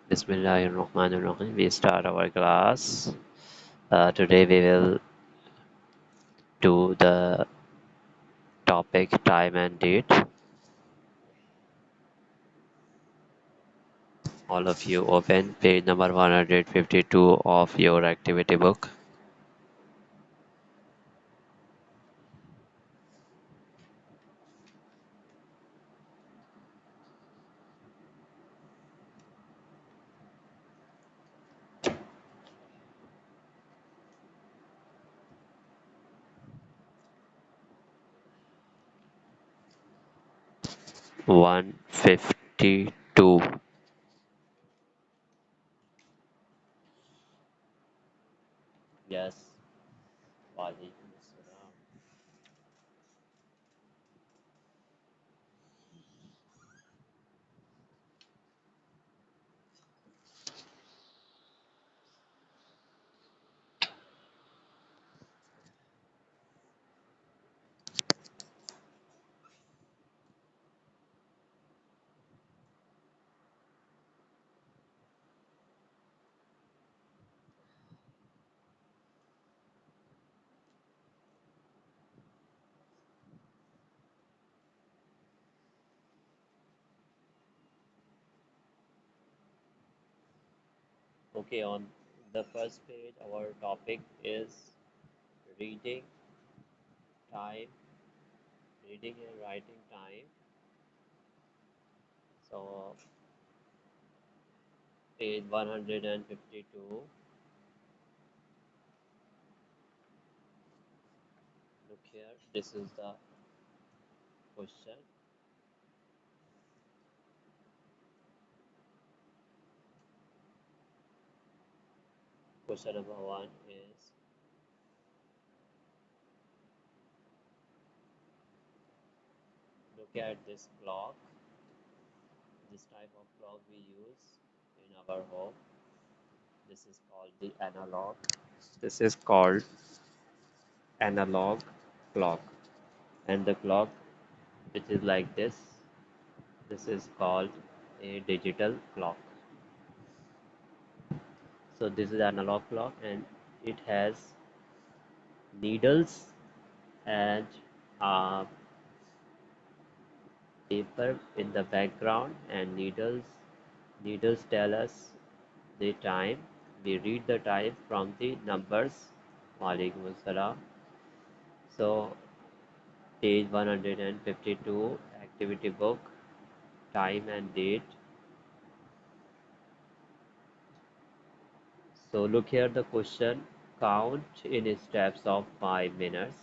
Bismillahirrahmanirrahim. We start our class. Today we will do the topic time and date. All of you open page number 152 of your activity book. One 52. Yes. Walaikum Assalam. Okay, on the first page, our topic is reading time, reading and writing time. So, page 152. Look here, this is the question. Question number one is look at this clock. This type of clock we use in our home. This is called the analog. This is called analog clock. And the clock which is like this, this is called a digital clock. So this is analog clock and it has needles and paper in the background, and needles tell us the time. We read the time from the numbers. Walaikum Assalam. So page 152 activity book, time and date. So look here the question, count in steps of 5 minutes,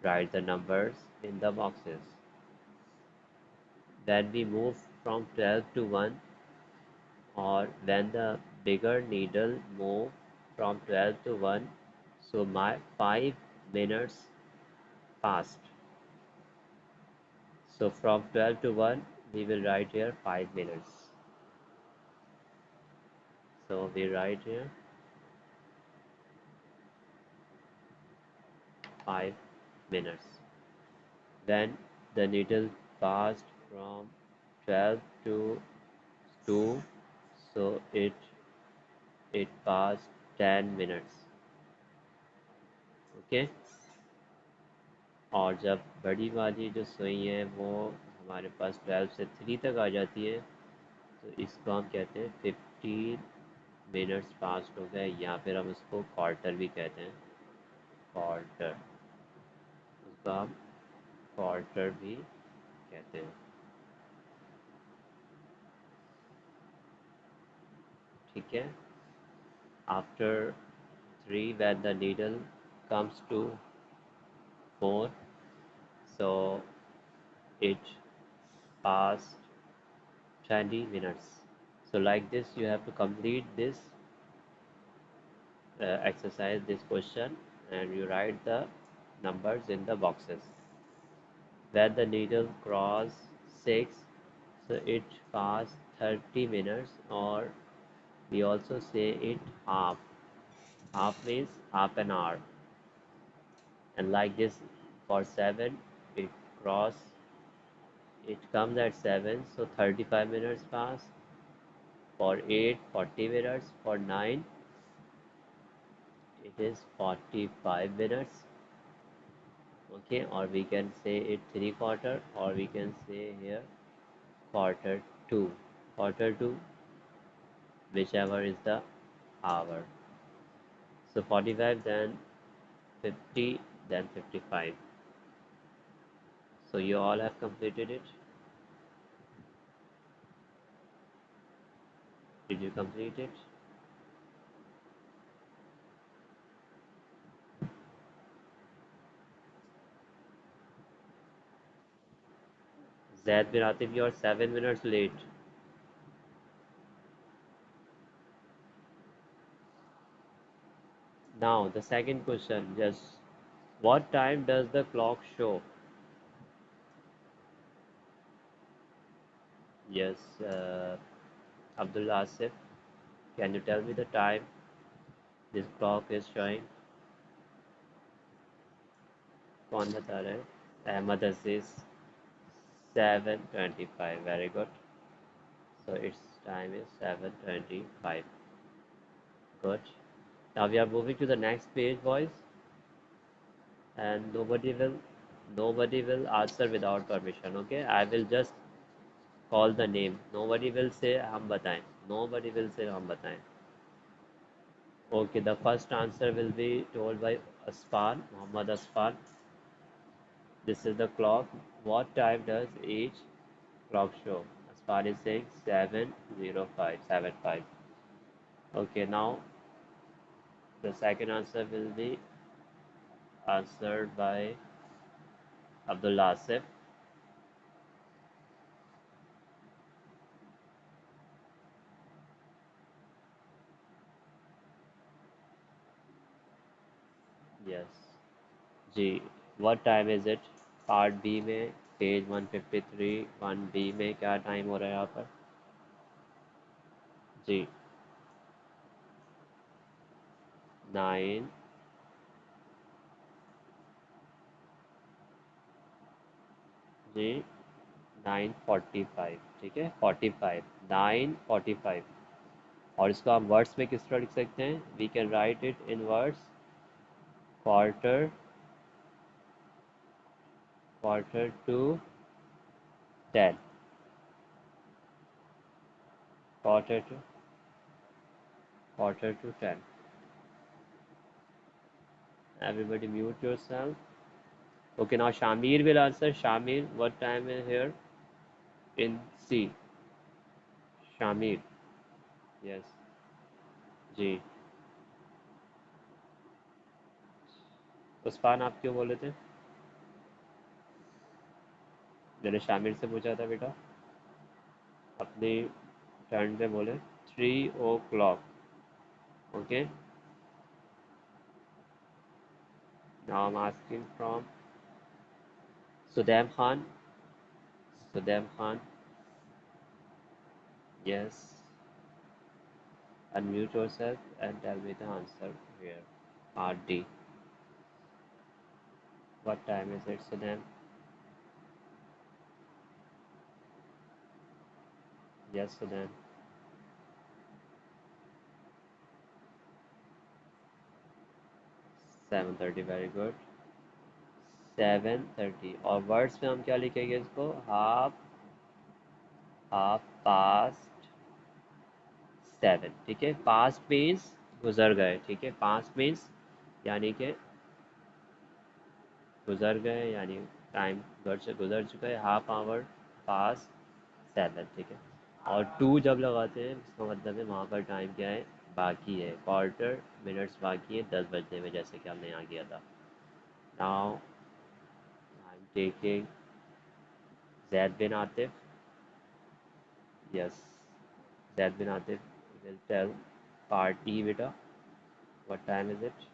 write the numbers in the boxes. When we move from 12 to 1, or when the bigger needle move from 12 to 1, so my 5 minutes passed. So from 12 to 1 we will write here 5 minutes. So we write here 5 minutes. Then the needle passed from 12 to 2, so it passed 10 minutes. Okay, और जब बड़ी वाली जो सुई है वो हमारे पास 12 से 3 तक आ जाती है, तो इसको हम कहते हैं 15 मिनट्स पास्ट हो गए, या फिर हम उसको क्वार्टर भी कहते हैं, क्वार्टर, उसको हम क्वार्टर भी कहते हैं. ठीक है. After 3, when the needle comes to 4, so it passed 20 minutes. So like this you have to complete this exercise, this question, and you write the numbers in the boxes. When the needle cross 6, so it passed 30 minutes, or we also say it half. Half means half an hour. And like this for 7, it cross, it comes at 7, so 35 minutes pass. For 8, 40 minutes. For 9, it is 45 minutes. Okay, or we can say it 3 quarter, or we can say here quarter 2. Quarter 2, whichever is the hour. So 45, then 50, then 55. So you all have completed it. Did you complete it? Zaid bin Atif, you are 7 minutes late. Now the second question, just what time does the clock show? Yes, Abdul Asif, can you tell me the time this clock is showing? कौन बता रहा है? Ahmad Aziz, 7:25. Very good. So its time is 7:25. Good. Now we are moving to the next page, boys, and nobody will answer without permission. Okay, I will just call the name. Nobody will say हम बताएं. Nobody will say हम बताएं. Okay, the first answer will be told by Aspan, Muhammad Aspan. This is the clock. What time does each clock show? Aspan is saying 7:05, 7:05. Okay, now the second answer will be answered by Abdul Asif. Yes. जी, what time is it? Part B में page 153 1B में क्या time हो रहा है यहाँ पर? जी, 9, जी 9:45, ठीक है, 45, 9:45. और इसको हम वर्ड्स में किस तरह लिख सकते हैं? We can write it in words quarter quarter to 10, quarter to quarter to 10. Everybody mute yourself. Okay, now Shamir will answer. Shamir, what time is here in C? Shamir, yes, जी. उस्मान आप क्यों बोले थे? मैंने शामिर से पूछा था बेटा, अपनी टर्न पे बोले 3 o'clock. Okay, now I am asking from Sudaim Khan. Sudaim Khan, yes, unmute yourself and tell me the answer here. RD, what time is it, Sudaim? Yes, Sudaim. 7:30, very good. 7:30. और वर्ड्स में हम क्या लिखेंगे इसको? हाफ पास्ट 7, ठीक है. पास्ट मीन्स गुजर गए, ठीक है. पास्ट मीन्स यानी कि गुजर गए, यानी टाइम घर से गुजर चुका है. हाफ आवर पास 7, ठीक है. और 2 जब लगाते हैं इसका मतलब है वहाँ पर टाइम क्या है? बाकी है, क्वार्टर मिनट्स बाकी है 10 बजने में, जैसे कि हमने यहाँ किया था. Now I am taking Zaid bin Atif. Yes, Zaid bin Atif will tell part E बेटा. What time is it?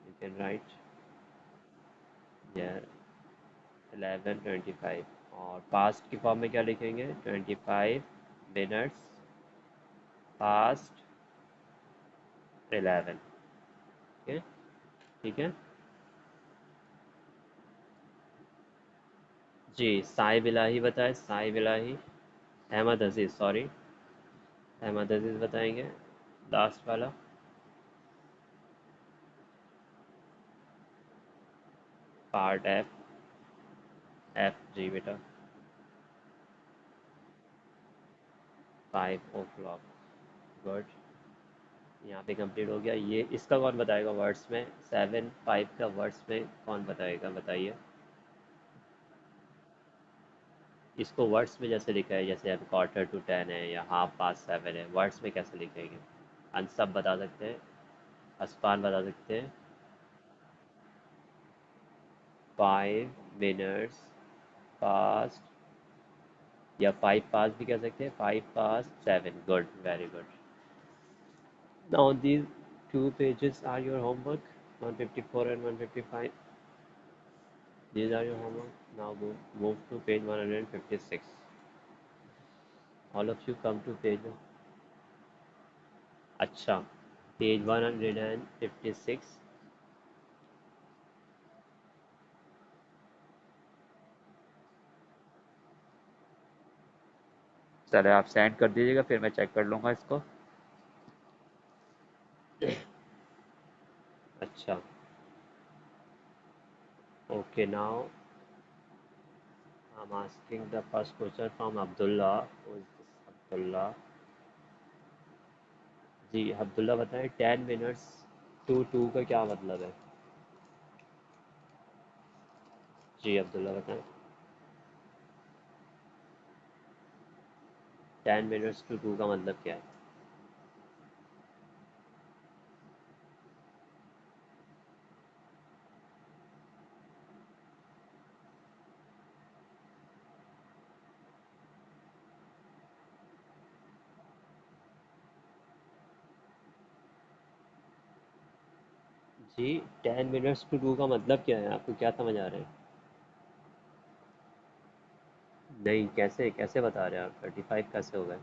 You can write. या 11:25. और पास्ट की फॉर्म में क्या लिखेंगे? 25 मिनट्स पास्ट 11. ठीक है, ठीक है जी. साई बिलाही बताए, साई बिलाही. अहमद अजीज, सॉरी. अहमद अजीज बताएंगे लास्ट वाला। Part F. एफ जी बेटा। 5 o'clock। गुड। यहाँ पे कंप्लीट हो गया ये। इसका कौन बताएगा वर्ड्स में? 7 5 का वर्ड्स में कौन बताएगा, बताइए। इसको वर्ड्स में जैसे लिखा है, जैसे अब Quarter to 10 है या half past 7 है, वर्ड्स में कैसे लिखेंगे? अनसब बता सकते हैं? असफान बता सकते हैं? 5 minutes past, या 5 past भी कह सकते हैं, 5 past 7। Good, very good. Now these two pages are your homework, 154 and 155. These are your homework. Now move to page 156. All of you come to page, अच्छा, पेज 156। चले आप सेंड कर दीजिएगा, फिर मैं चेक कर लूँगा इसको। अच्छा, okay. Now I am asking the first question from Abdullah. Abdullah ji, Abdullah बताएं 10 minutes to 2 का क्या मतलब है? जी अब्दुल्ला बताएं, 10 minutes to 2 का मतलब क्या है? जी, 10 minutes to 2 का मतलब क्या है? आपको क्या समझ आ रहा है? नहीं, कैसे कैसे बता रहे हैं आप? 35 कैसे हो गए?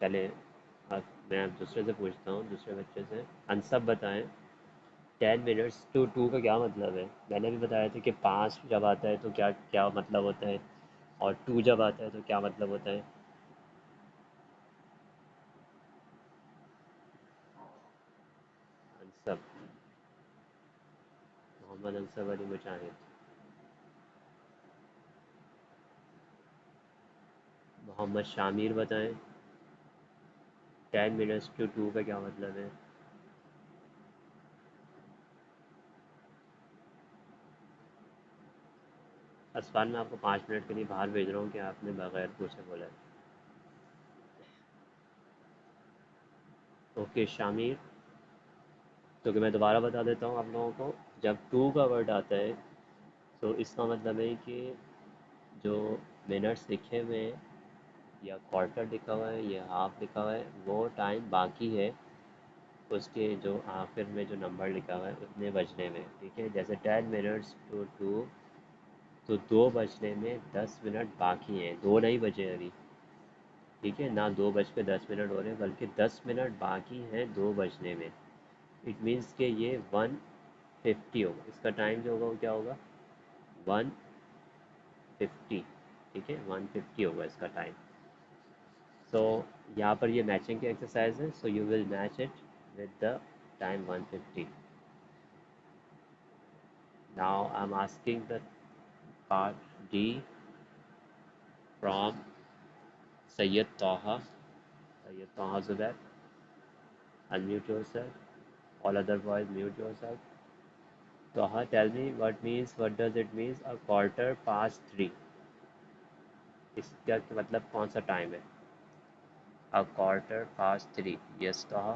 चले, अब मैं अब दूसरे से पूछता हूँ, दूसरे बच्चे से। अनसब बताएं 10 minutes to 2 का क्या मतलब है? मैंने भी बताया था कि 5 जब आता है तो क्या क्या मतलब होता है, और 2 जब आता है तो क्या मतलब होता है। अनसब, मोहम्मद अनसब अली मुजाहिद। मोहम्मद शामिर बताएं 10 minutes to 2 का क्या मतलब है? असफान, मैं आपको 5 मिनट के लिए बाहर भेज रहा हूँ कि आपने बगैर पूछे बोला है। ओके शामिर, तो कि मैं दोबारा बता देता हूँ आप लोगों को। जब 2 का वर्ड आता है तो इसका मतलब है कि जो मिनट्स लिखे हुए हैं, या क्वार्टर लिखा हुआ है या हाफ लिखा हुआ है, वो टाइम बाकी है उसके जो आखिर में जो नंबर लिखा हुआ है उतने बजने में। ठीक है, जैसे 10 minutes to 2, तो 2 बजने में 10 मिनट बाकी हैं, 2 नहीं बजे अभी। ठीक है ना, 2 बज के 10 मिनट हो रहे हैं, बल्कि 10 मिनट बाकी हैं 2 बजने में। इट मीन्स कि ये 1:50 होगा, इसका टाइम जो होगा वो क्या होगा? 1:50। ठीक है, 1:50 होगा इसका टाइम। सो यहाँ पर ये मैचिंग की एक्सरसाइज है, so you will match it with the time 1:50। Now I am asking the part D from Syed तोहा। सैयद तोहा Zubair, unmute yourself. All other boys mute yourself. Toha, tell me what does it means a quarter past 3? इसका मतलब कौन सा time है? A quarter past 3। Yes Toha।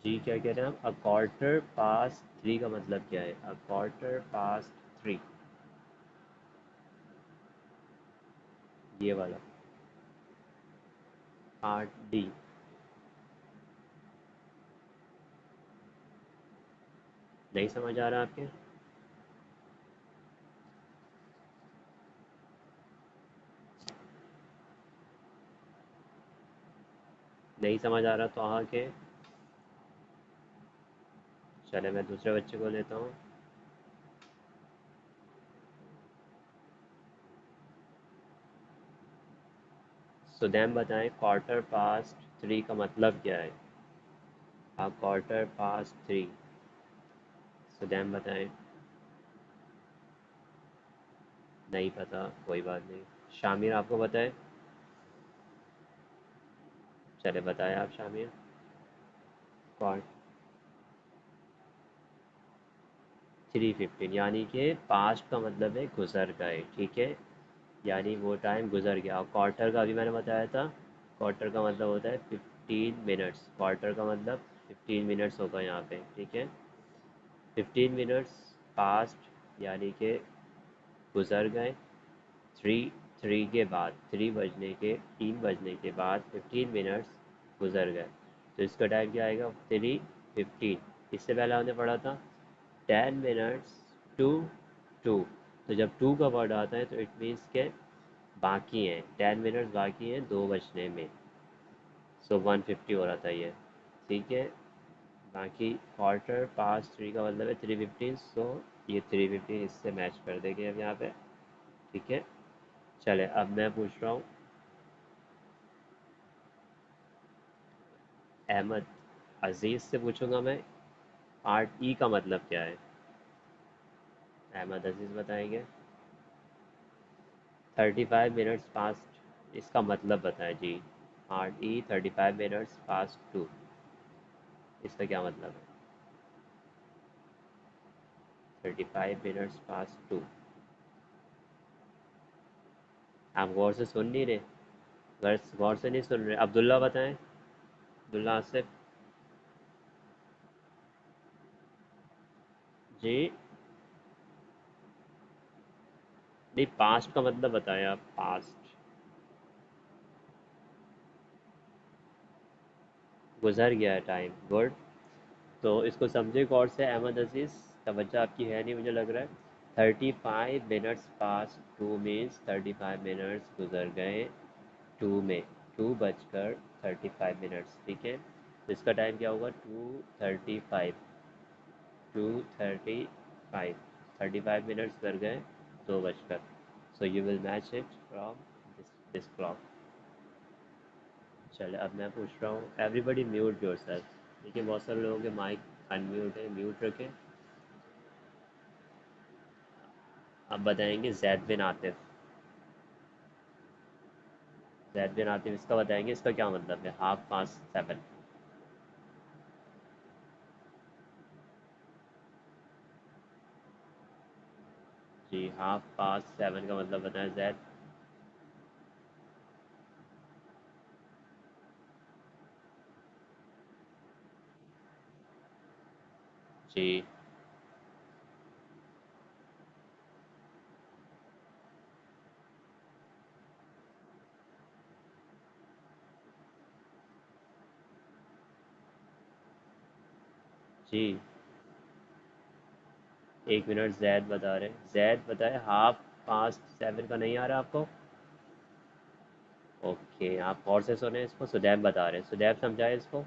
जी क्या कह रहे हैं आप? A quarter past 3 का मतलब क्या है? A quarter past 3, ये वाला पार्ट डी। नहीं समझ आ रहा आपके? नहीं समझ आ रहा तो आके चले मैं दूसरे बच्चे को लेता हूँ। सुदैम बताएं क्वार्टर पास्ट थ्री का मतलब क्या है। Quarter past three. सुदैम बताएं। नहीं पता, कोई बात नहीं। शामिर आपको बताए। चले बताएं आप शामिर। कौन। 3:15 यानी कि पास्ट का मतलब है गुजर गए, ठीक है। यानी वो टाइम गुजर गया। और क्वार्टर का अभी मैंने बताया था, क्वार्टर का मतलब होता है 15 मिनट्स। क्वार्टर का मतलब 15 मिनट्स होगा यहाँ पे, ठीक है। 15 मिनट्स पास्ट यानी कि गुजर गए। थ्री, थ्री के बाद, 3 बजने के बाद 15 मिनट्स गुजर गए। तो इसका टाइम क्या आएगा, 3:15। इससे पहले हमने पढ़ा था 10 मिनट्स टू 2। तो जब टू का वर्ड आता है तो इट मीन्स के बाकी हैं, 10 मिनट्स बाकी हैं 2 बजने में। सो 1:50 हो रहा था ये, ठीक है। बाकी क्वार्टर पास थ्री का मतलब है 3:15। सो ये 3:15 इससे मैच कर देंगे अब यहाँ पे, ठीक है। चले अब मैं पूछ रहा हूँ अहमद अजीज़ से पूछूंगा मैं, आर्ट ई का मतलब क्या है। अहमद अजीज़ बताएंगे। 35 मिनट्स पास्ट इसका मतलब बताएं जी। Art E 35 minutes past two, इसका क्या मतलब है। 35 मिनट्स पास्ट टू। आप गौर से सुन नहीं रहे, गौर से नहीं सुन रहे। अब्दुल्ला बताएं, अब्दुल्ला आसिफ जी। नहीं, पास्ट का मतलब बताएं आप, पास्ट। गुजर गया है टाइम, गुड। तो इसको समझे गौर से अहमद अजीज़, तवज्जो आपकी है नहीं मुझे लग रहा है। 35 मिनट्स पास टू मीन्स 35 मिनट्स गुजर गए टू में। 2:35 ठीक है। तो इसका टाइम क्या होगा, 2:35। 2:35, 35 मिनट्स कर गए 2 बजकर। So you will match it from this clock. चले अब मैं पूछ रहा हूँ, एवरीबडी म्यूट योर सेल्फ। देखिए बहुत सारे लोगों के माइक अनम्यूट है, म्यूट रखें। अब बताएंगे जैद बिन आतिफ। जैद बिन आतिफ इसका बताएंगे, इसका क्या मतलब है, 7:30। जी 7:30 का मतलब बताएं जैद। जी। जी 1 मिनट जैद बता रहे हैं, जैद बताए 7:30 का नहीं आ रहा आपको। ओके आप और से सुने इसको, सुदैब बता रहे हैं, सुदैब समझाए इसको।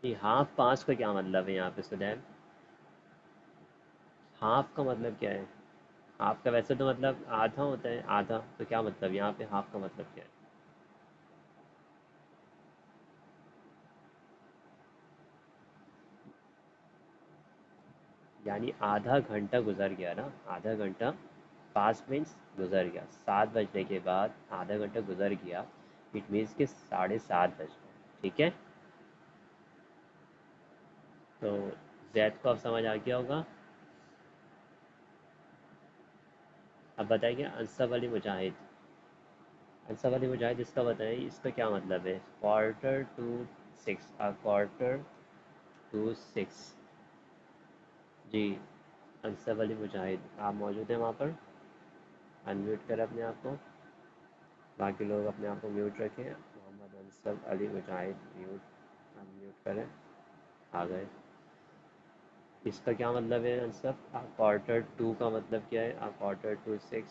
जी 7:30 का क्या मतलब है यहाँ पे सुदैब। हाफ का मतलब क्या है। हाफ का वैसे तो मतलब आधा होता है, आधा। तो क्या मतलब यहाँ पे हाफ का मतलब क्या है। यानी आधा घंटा गुजर गया ना, आधा घंटा। 5 मिनट्स गुजर गया, 7 बजने के बाद आधा घंटा गुजर गया। इट मीन्स कि 7:30 बज गए, ठीक है। तो जैद को अब समझ आ गया होगा। अब बताइए अंसब अली मुजाहिद। अंसब अली मुजाहिद इसका बताइए, इसका क्या मतलब है। Quarter to 6, quarter to 6। जी अंसब अली मुजाहिद आप मौजूद हैं वहाँ पर। अनम्यूट करें अपने आप को। बाकी लोग अपने आप को म्यूट रखें। मोहम्मद अंसब अली मुजाहिद म्यूट, अनम्यूट करें। आ गए। इसका क्या मतलब है अंसब। क्वार्टर टू का मतलब क्या है, क्वार्टर टू 6।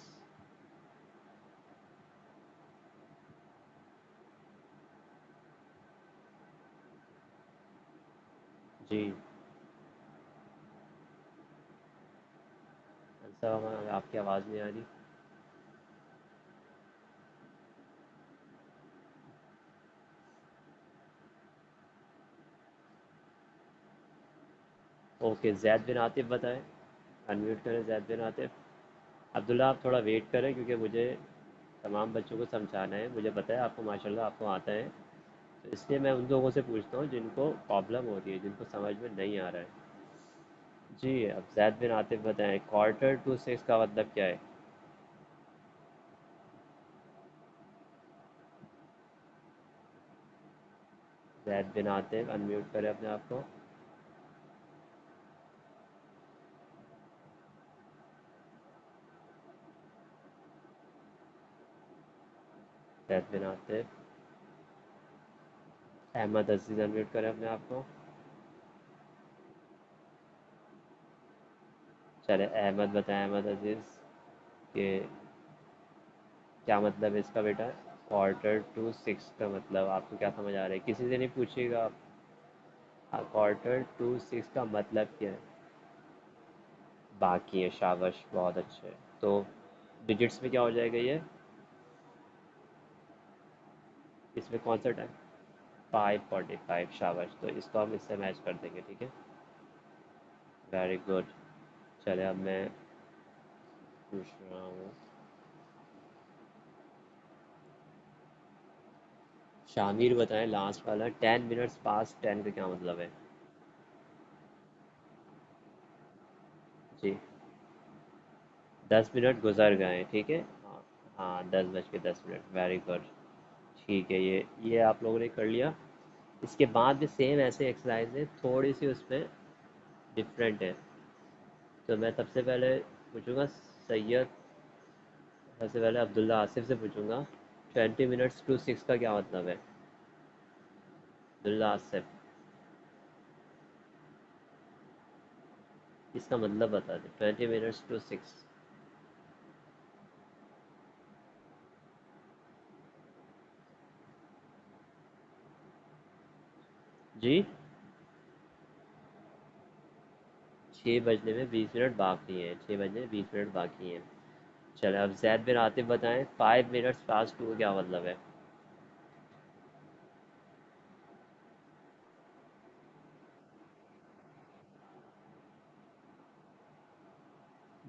जी। आंसर, आपकी आवाज़ नहीं आ रही। ओके, जैद बिन आतिफ बताएं। अनम्यूट करें जैद बिन आतिफ। अब्दुल्ला आप थोड़ा वेट करें, क्योंकि मुझे तमाम बच्चों को समझाना है। मुझे पता है आपको माशाल्लाह आपको आता है, तो इसलिए मैं उन लोगों से पूछता हूँ जिनको प्रॉब्लम हो रही है, जिनको समझ में नहीं आ रहा है। जी, अब जैद बिन आतिफ बताएं, क्वार्टर टू सिक्स का मतलब क्या है? जैद बिन आतिफ अनम्यूट करें अपने आप को। जैद बिन आतिफ। अहमद अजीज़ अनम्यूट करें अपने आप को। चले अहमद बताएं, अहमद अजीज़, कि क्या मतलब है इसका बेटा? क्वार्टर टू सिक्स का मतलब आपको क्या समझ आ रहा है? किसी से नहीं पूछिएगा आप। हाँ, क्वार्टर टू सिक्स का मतलब क्या है? बाकी है, शाबाश, बहुत अच्छे। तो डिजिट्स में क्या हो जाएगा ये? इसमें कौन सा टाइम? 5:45, शाबाश। तो इसको हम इससे मैच कर देंगे, ठीक है। Very good. चले अब मैं पूछ रहा हूँ। शामिर बताएं, लास्ट वाला 10 मिनट्स पास 10 का क्या मतलब है? जी, 10 मिनट गुजर गए, ठीक है। हाँ, हाँ, 10:10 वेरी गुड। ठीक है, ये आप लोगों ने कर लिया। इसके बाद भी सेम ऐसे एक्सरसाइज है, थोड़ी सी उसमें डिफरेंट है। तो मैं सबसे पहले पूछूंगा सैयद, सबसे पहले अब्दुल्ला आसिफ से पूछूंगा, 20 मिनट्स टू सिक्स का क्या मतलब है? अब्दुल्ला आसिफ, इसका मतलब बता दे, 20 मिनट्स टू सिक्स। जी, 6 बजने में 20 मिनट बाकी हैं, 6 बजने 20 मिनट बाकी हैं। चलो अब जैद बिन आतिफ बताएं, 5 मिनट्स पास 2 का क्या मतलब है?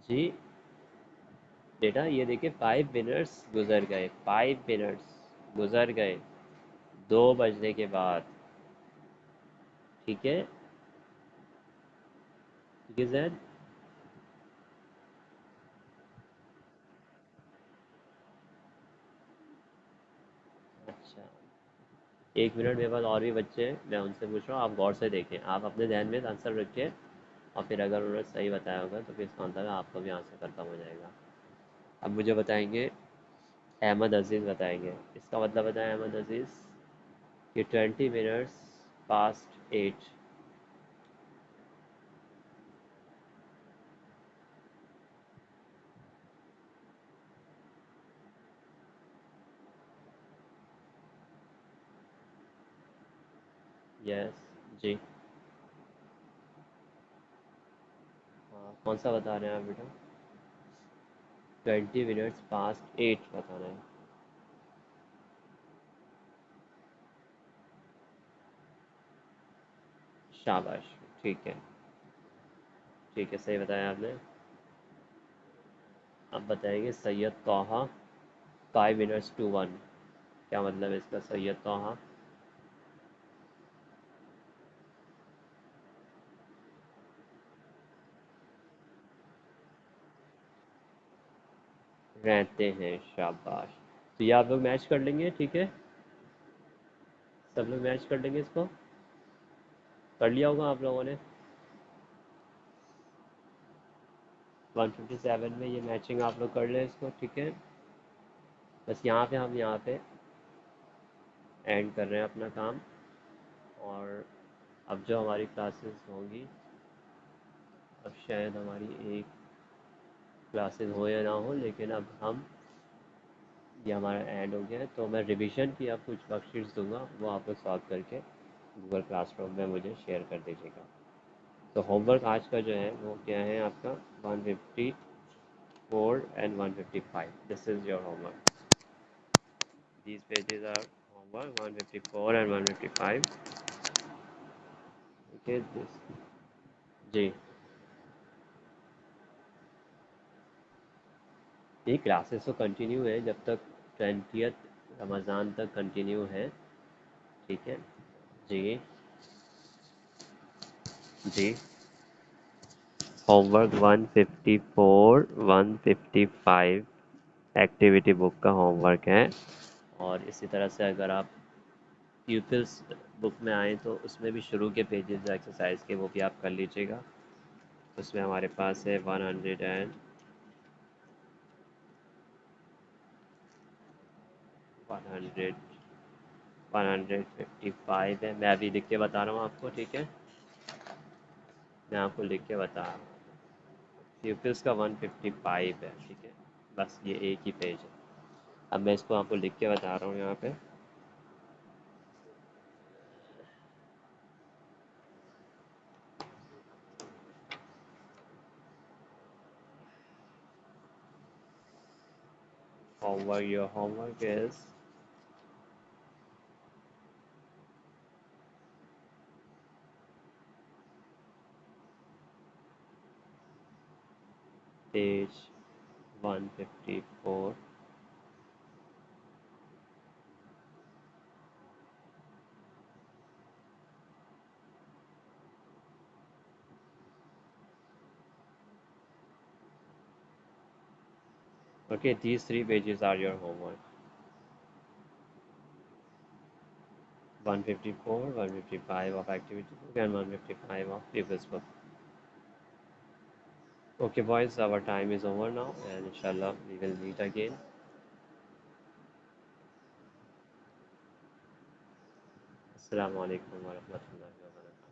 जी बेटा, ये देखिए, 5 मिनट्स गुजर गए, 5 मिनट्स गुजर गए 2 बजने के बाद, ठीक है। ठीक है जैद। अच्छा, 1 मिनट मेरे पास और भी बच्चे हैं, मैं उनसे पूछ रहा हूँ, आप गौर से देखें, आप अपने ध्यान में आंसर रखिए। और फिर अगर उन्होंने सही बताया होगा तो फिर इसका मतलब है आपका भी आंसर खत्म हो जाएगा। अब मुझे बताएंगे, अहमद अजीज़ बताएंगे, इसका मतलब बताएं अहमद अजीज़, कि 20 मिनट्स पास्ट 8। यस। जी। हाँ, कौन सा बता रहे हैं आप बेटा? 20 मिनट्स पास्ट 8 बताना है। शाबाश, ठीक है। ठीक है, सही बताया आपने। अब बताएंगे सैयद तोहा, 5 मिनट्स टू 1, क्या मतलब है इसका? सैयद तोहा। रहते हैं, शाबाश। तो ये आप लोग मैच कर लेंगे, ठीक है। सब लोग मैच कर लेंगे इसको। कर लिया होगा आप लोगों ने। 157 में ये मैचिंग आप लोग कर लें इसको, ठीक है। बस यहाँ पे हम यहाँ पे एंड कर रहे हैं अपना काम। और अब जो हमारी क्लासेस होंगी, अब शायद हमारी एक क्लासेस हो या ना हो, लेकिन अब हम, ये हमारा एंड हो गया है, तो मैं रिवीजन की अब कुछ वर्कशीट्स दूंगा, वो आप लोग सॉल्व करके गूगल क्लासरूम में मुझे शेयर कर दीजिएगा। तो होमवर्क आज का जो है वो क्या है आपका 154 and 155। This is your homework. These pages are homework 154 and 155। Okay, this जी। ये क्लासेस तो कंटिन्यू है जब तक 20th रमज़ान तक कंटिन्यू है। ठीक है जी। जी। होमवर्क 154 155 एक्टिविटी बुक का होमवर्क है। और इसी तरह से अगर आप प्यूपिल्स बुक में आए तो उसमें भी शुरू के पेजेस एक्सरसाइज के वो भी आप कर लीजिएगा। उसमें हमारे पास है 100 155 है। मैं अभी लिख के बता रहा हूँ आपको, ठीक है। मैं आपको लिख के बता रहा हूँ। प्यूपिल्स का 155 है, ठीक है। बस ये एक ही पेज है। अब मैं इसको आपको लिख के बता रहा हूँ यहाँ पे। Homework, your homework is page 154। Okay, these three pages are your homework. 154, 155 of activity book and 155 of previous book. Okay, boys, our time is over now, and inshallah we will meet again. Assalamu alaikum wa rahmatullahi wa barakatuh.